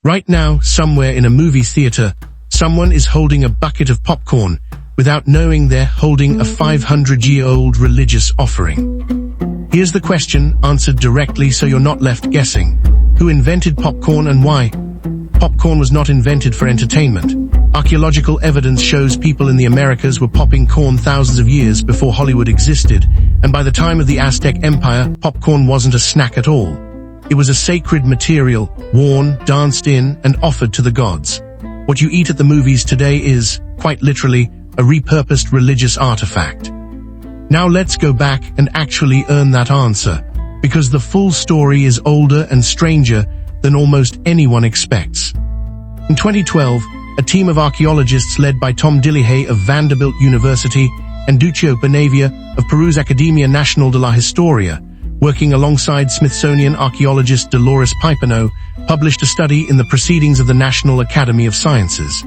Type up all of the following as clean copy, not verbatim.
Right now, somewhere in a movie theater, someone is holding a bucket of popcorn without knowing they're holding a 500-year-old religious offering. Here's the question, answered directly so you're not left guessing. Who invented popcorn and why? Popcorn was not invented for entertainment. Archaeological evidence shows people in the Americas were popping corn thousands of years before Hollywood existed, and by the time of the Aztec Empire, popcorn wasn't a snack at all. It was a sacred material, worn, danced in, and offered to the gods. What you eat at the movies today is, quite literally, a repurposed religious artifact. Now let's go back and actually earn that answer, because the full story is older and stranger than almost anyone expects. In 2012, a team of archaeologists led by Tom Dillehay of Vanderbilt University and Duccio Bonavia of Peru's Academia Nacional de la Historia, working alongside Smithsonian archaeologist Dolores Piperno, published a study in the Proceedings of the National Academy of Sciences.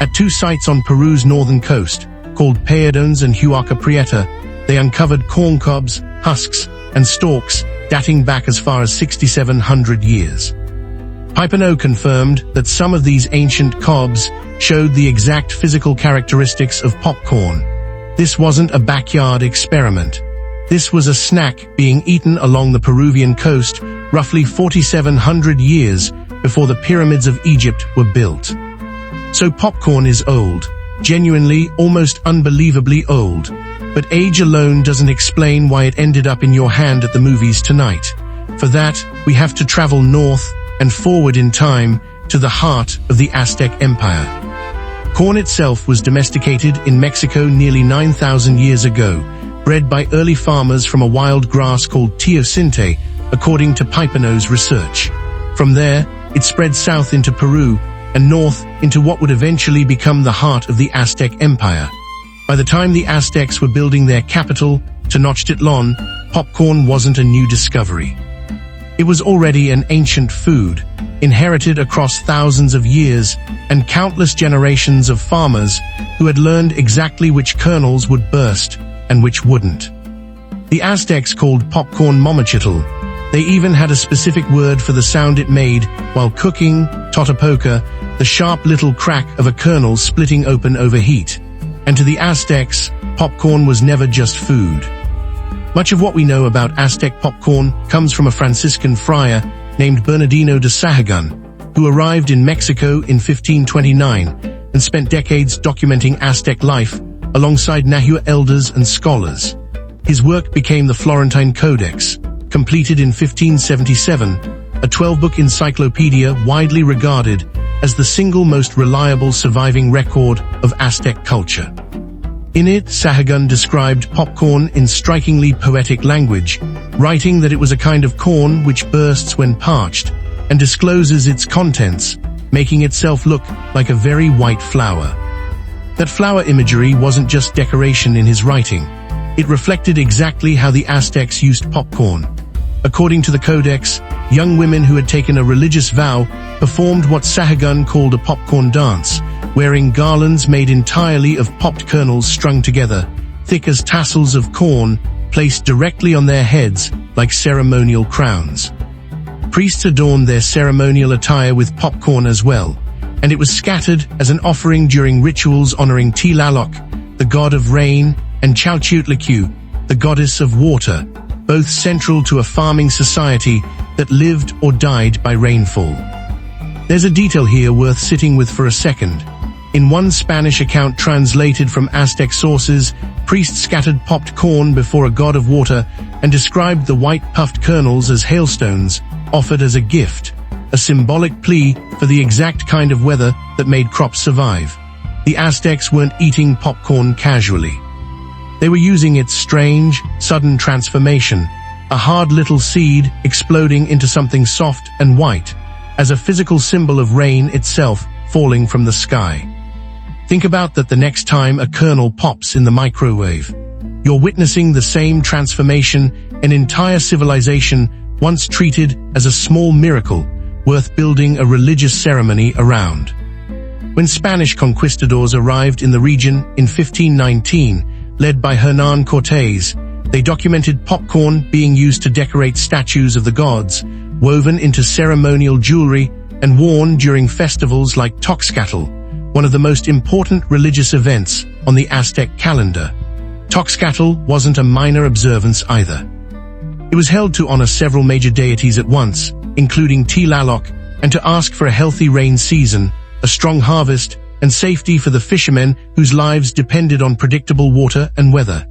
At two sites on Peru's northern coast, called Paredones and Huaca Prieta, they uncovered corn cobs, husks, and stalks dating back as far as 6,700 years. Piperno confirmed that some of these ancient cobs showed the exact physical characteristics of popcorn. This wasn't a backyard experiment. This was a snack being eaten along the Peruvian coast roughly 4,700 years before the pyramids of Egypt were built. So popcorn is old, genuinely, almost unbelievably old. But age alone doesn't explain why it ended up in your hand at the movies tonight. For that, we have to travel north and forward in time to the heart of the Aztec Empire. Corn itself was domesticated in Mexico nearly 9,000 years ago, bred by early farmers from a wild grass called teosinte, according to Piperno's research. From there, it spread south into Peru and north into what would eventually become the heart of the Aztec Empire. By the time the Aztecs were building their capital, Tenochtitlan, popcorn wasn't a new discovery. It was already an ancient food, inherited across thousands of years and countless generations of farmers who had learned exactly which kernels would burst and which wouldn't. The Aztecs called popcorn momochitl. They even had a specific word for the sound it made while cooking, totopoca, the sharp little crack of a kernel splitting open over heat. And to the Aztecs, popcorn was never just food. Much of what we know about Aztec popcorn comes from a Franciscan friar named Bernardino de Sahagún, who arrived in Mexico in 1529 and spent decades documenting Aztec life alongside Nahua elders and scholars. His work became the Florentine Codex, completed in 1577, a 12-book encyclopedia widely regarded as the single most reliable surviving record of Aztec culture. In it, Sahagún described popcorn in strikingly poetic language, writing that it was a kind of corn which bursts when parched and discloses its contents, making itself look like a very white flower. That flower imagery wasn't just decoration in his writing. It reflected exactly how the Aztecs used popcorn. According to the Codex, young women who had taken a religious vow performed what Sahagún called a popcorn dance, wearing garlands made entirely of popped kernels strung together, thick as tassels of corn, placed directly on their heads like ceremonial crowns. Priests adorned their ceremonial attire with popcorn as well, and it was scattered as an offering during rituals honoring Tlaloc, the god of rain, and Chalchiuhtlicue, the goddess of water, both central to a farming society that lived or died by rainfall. There's a detail here worth sitting with for a second. In one Spanish account translated from Aztec sources, priests scattered popped corn before a god of water and described the white puffed kernels as hailstones, offered as a gift, a symbolic plea for the exact kind of weather that made crops survive. The Aztecs weren't eating popcorn casually. They were using its strange, sudden transformation, a hard little seed exploding into something soft and white, as a physical symbol of rain itself falling from the sky. Think about that the next time a kernel pops in the microwave. You're witnessing the same transformation, an entire civilization once treated as a small miracle, worth building a religious ceremony around. When Spanish conquistadors arrived in the region in 1519, led by Hernán Cortés, they documented popcorn being used to decorate statues of the gods, woven into ceremonial jewelry and worn during festivals like Toxcatl, one of the most important religious events on the Aztec calendar. Toxcatl wasn't a minor observance either. It was held to honor several major deities at once, including Tlaloc, and to ask for a healthy rain season, a strong harvest, and safety for the fishermen whose lives depended on predictable water and weather.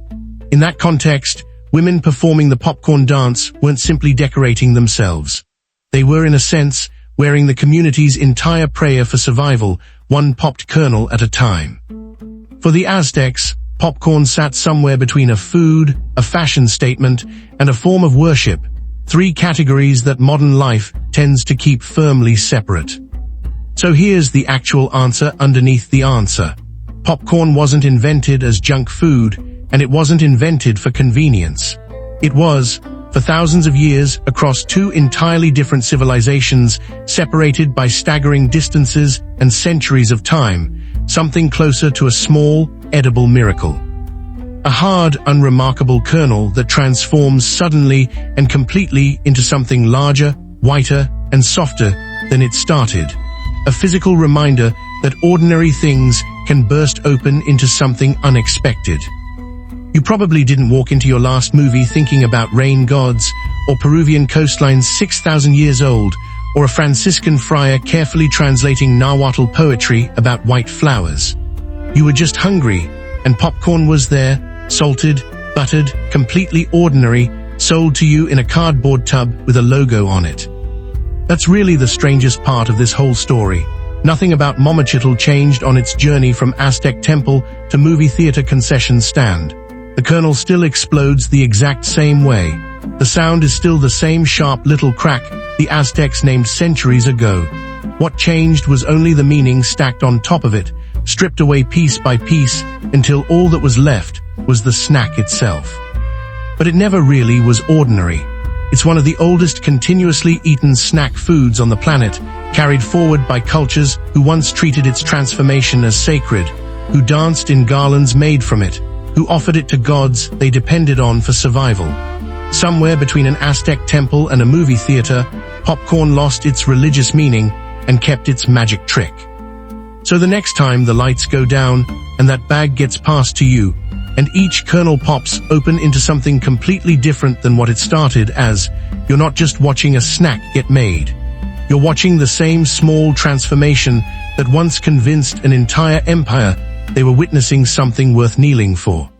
In that context, women performing the popcorn dance weren't simply decorating themselves. They were, in a sense, wearing the community's entire prayer for survival, one popped kernel at a time. For the Aztecs, popcorn sat somewhere between a food, a fashion statement, and a form of worship, three categories that modern life tends to keep firmly separate. So here's the actual answer underneath the answer. Popcorn wasn't invented as junk food, and it wasn't invented for convenience. It was, for thousands of years, across two entirely different civilizations, separated by staggering distances and centuries of time, something closer to a small, edible miracle. A hard, unremarkable kernel that transforms suddenly and completely into something larger, whiter, and softer than it started. A physical reminder that ordinary things can burst open into something unexpected. You probably didn't walk into your last movie thinking about rain gods, or Peruvian coastlines 6,000 years old, or a Franciscan friar carefully translating Nahuatl poetry about white flowers. You were just hungry, and popcorn was there, salted, buttered, completely ordinary, sold to you in a cardboard tub with a logo on it. That's really the strangest part of this whole story. Nothing about momochitl changed on its journey from Aztec temple to movie theater concession stand. The kernel still explodes the exact same way. The sound is still the same sharp little crack the Aztecs named centuries ago. What changed was only the meaning stacked on top of it, stripped away piece by piece, until all that was left was the snack itself. But it never really was ordinary. It's one of the oldest continuously eaten snack foods on the planet, carried forward by cultures who once treated its transformation as sacred, who danced in garlands made from it, who offered it to gods they depended on for survival. Somewhere between an Aztec temple and a movie theater, popcorn lost its religious meaning and kept its magic trick. So the next time the lights go down and that bag gets passed to you, and each kernel pops open into something completely different than what it started as, you're not just watching a snack get made. You're watching the same small transformation that once convinced an entire empire they were witnessing something worth kneeling for.